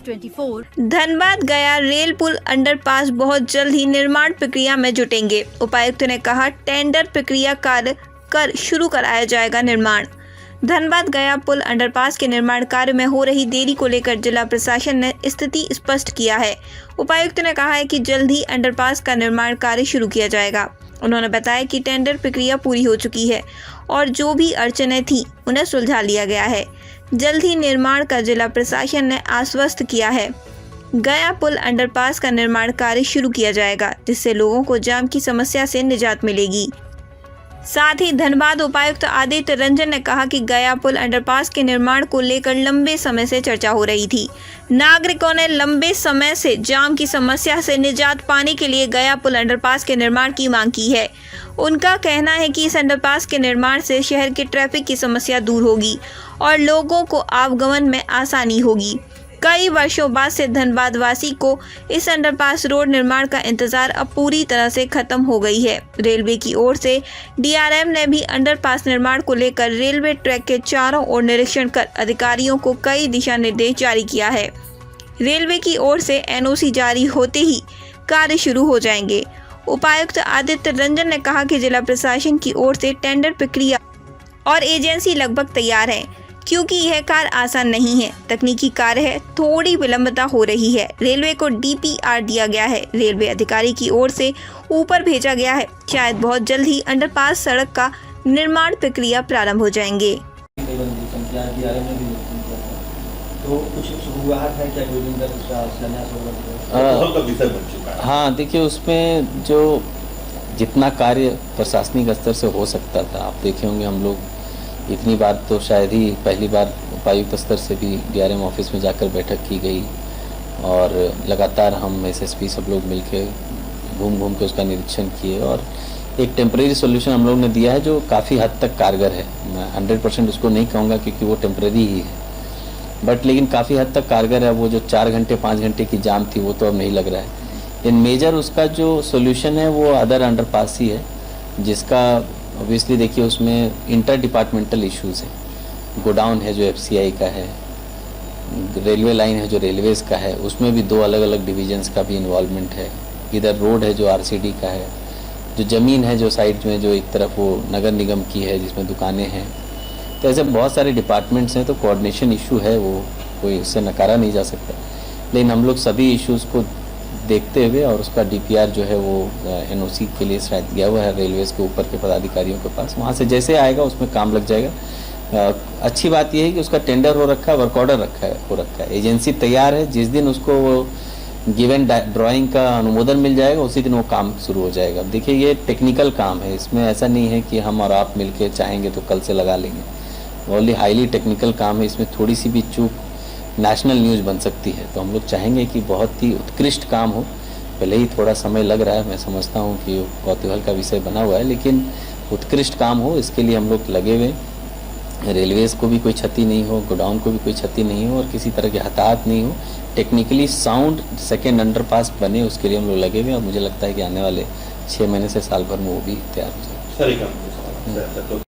24। धनबाद गया रेल पुल अंडरपास बहुत जल्द ही निर्माण प्रक्रिया में जुटेंगे। उपायुक्त ने कहा, टेंडर प्रक्रिया कार्य कर शुरू कराया जाएगा निर्माण। धनबाद गया पुल अंडरपास के निर्माण कार्य में हो रही देरी को लेकर जिला प्रशासन ने स्थिति स्पष्ट किया है। उपायुक्त ने कहा है कि जल्द ही अंडरपास का निर्माण कार्य शुरू किया जाएगा। उन्होंने बताया कि टेंडर प्रक्रिया पूरी हो चुकी है और जो भी अड़चनें थीं उन्हें सुलझा लिया गया है। जल्द ही निर्माण का जिला प्रशासन ने आश्वस्त किया है। गया पुल अंडरपास का निर्माण कार्य शुरू किया जाएगा, जिससे लोगों को जाम की समस्या से निजात मिलेगी। साथ ही धनबाद उपायुक्त आदित्य रंजन ने कहा कि गया पुल अंडरपास के निर्माण को लेकर लंबे समय से चर्चा हो रही थी। नागरिकों ने लंबे समय से जाम की समस्या से निजात पाने के लिए गया पुल अंडरपास के निर्माण की मांग की है। उनका कहना है कि इस अंडरपास के निर्माण से शहर के ट्रैफिक की समस्या दूर होगी और लोगों को आवागमन में आसानी होगी। कई वर्षों बाद से धनबाद वासी को इस अंडरपास रोड निर्माण का इंतजार अब पूरी तरह से खत्म हो गई है। रेलवे की ओर से डीआरएम ने भी अंडरपास निर्माण को लेकर रेलवे ट्रैक के चारों ओर निरीक्षण कर अधिकारियों को कई दिशा निर्देश जारी किया है। रेलवे की ओर से एनओसी जारी होते ही कार्य शुरू हो जाएंगे। उपायुक्त आदित्य रंजन ने कहा कि जिला प्रशासन की ओर से टेंडर प्रक्रिया और एजेंसी लगभग तैयार है, क्योंकि यह कार्य आसान नहीं है, तकनीकी कार्य है, थोड़ी विलंबता हो रही है। रेलवे को डीपीआर दिया गया है, रेलवे अधिकारी की ओर से ऊपर भेजा गया है। शायद बहुत जल्द ही अंडरपास सड़क का निर्माण प्रक्रिया प्रारंभ हो जाएंगे। हाँ, देखिए उसमें जो जितना कार्य प्रशासनिक स्तर से हो सकता था, आप देखे होंगे हम लोग इतनी बार तो शायद ही पहली बार उपायुक्त स्तर से भी डीआरएम ऑफिस में जाकर बैठक की गई और लगातार हम एसएसपी सब लोग मिलके घूम के उसका निरीक्षण किए और एक टेम्परेरी सॉल्यूशन हम लोग ने दिया है जो काफ़ी हद तक कारगर है। मैं 100% उसको नहीं कहूँगा क्योंकि वो टेम्परेरी ही है, बट लेकिन काफ़ी हद तक कारगर है। वो जो 4 घंटे 5 घंटे की जाम थी वो तो अब नहीं लग रहा है। इन मेजर उसका जो सॉल्यूशन है वो अदर अंडरपास ही है, जिसका ऑब्वियसली देखिए उसमें इंटर डिपार्टमेंटल इश्यूज़ हैं। गोडाउन है जो एफसीआई का है, रेलवे लाइन है जो रेलवेज़ का है, उसमें भी 2 अलग अलग डिविजन्स का भी इन्वॉल्वमेंट है। इधर रोड है जो आरसीडी का है, जो ज़मीन है जो साइड में जो एक तरफ वो नगर निगम की है जिसमें दुकानें हैं। तो ऐसे बहुत सारे डिपार्टमेंट्स हैं, तो कोऑर्डिनेशन इशू है, वो कोई उससे नकारा नहीं जा सकता। लेकिन हम लोग सभी इश्यूज़ को देखते हुए और उसका डीपीआर जो है वो एनओसी के लिए शायद गया हुआ है रेलवेज़ के ऊपर के पदाधिकारियों के पास, वहाँ से जैसे आएगा उसमें काम लग जाएगा। अच्छी बात यह है कि उसका टेंडर हो रखा है, वर्क ऑर्डर हो रखा है, एजेंसी तैयार है। जिस दिन उसको वो गिवन ड्राइंग का अनुमोदन मिल जाएगा उसी दिन वो काम शुरू हो जाएगा। देखिए ये टेक्निकल काम है, इसमें ऐसा नहीं है कि हम और आप मिलके चाहेंगे तो कल से लगा लेंगे। ओनली हाईली टेक्निकल काम है, इसमें थोड़ी सी भी चूक नेशनल न्यूज़ बन सकती है। तो हम लोग चाहेंगे कि बहुत ही उत्कृष्ट काम हो। भले ही थोड़ा समय लग रहा है, मैं समझता हूँ कि कौतूहल का विषय बना हुआ है, लेकिन उत्कृष्ट काम हो इसके लिए हम लोग लगे हुए। रेलवेज़ को भी कोई क्षति नहीं हो, गोडाउन को भी कोई क्षति नहीं हो और किसी तरह के हताहत नहीं हो। टेक्निकली साउंड सेकेंड अंडरपास बने उसके लिए हम लोग लगे हुए और मुझे लगता है कि आने वाले 6 महीने से साल भर में वो भी तैयार हो जाए।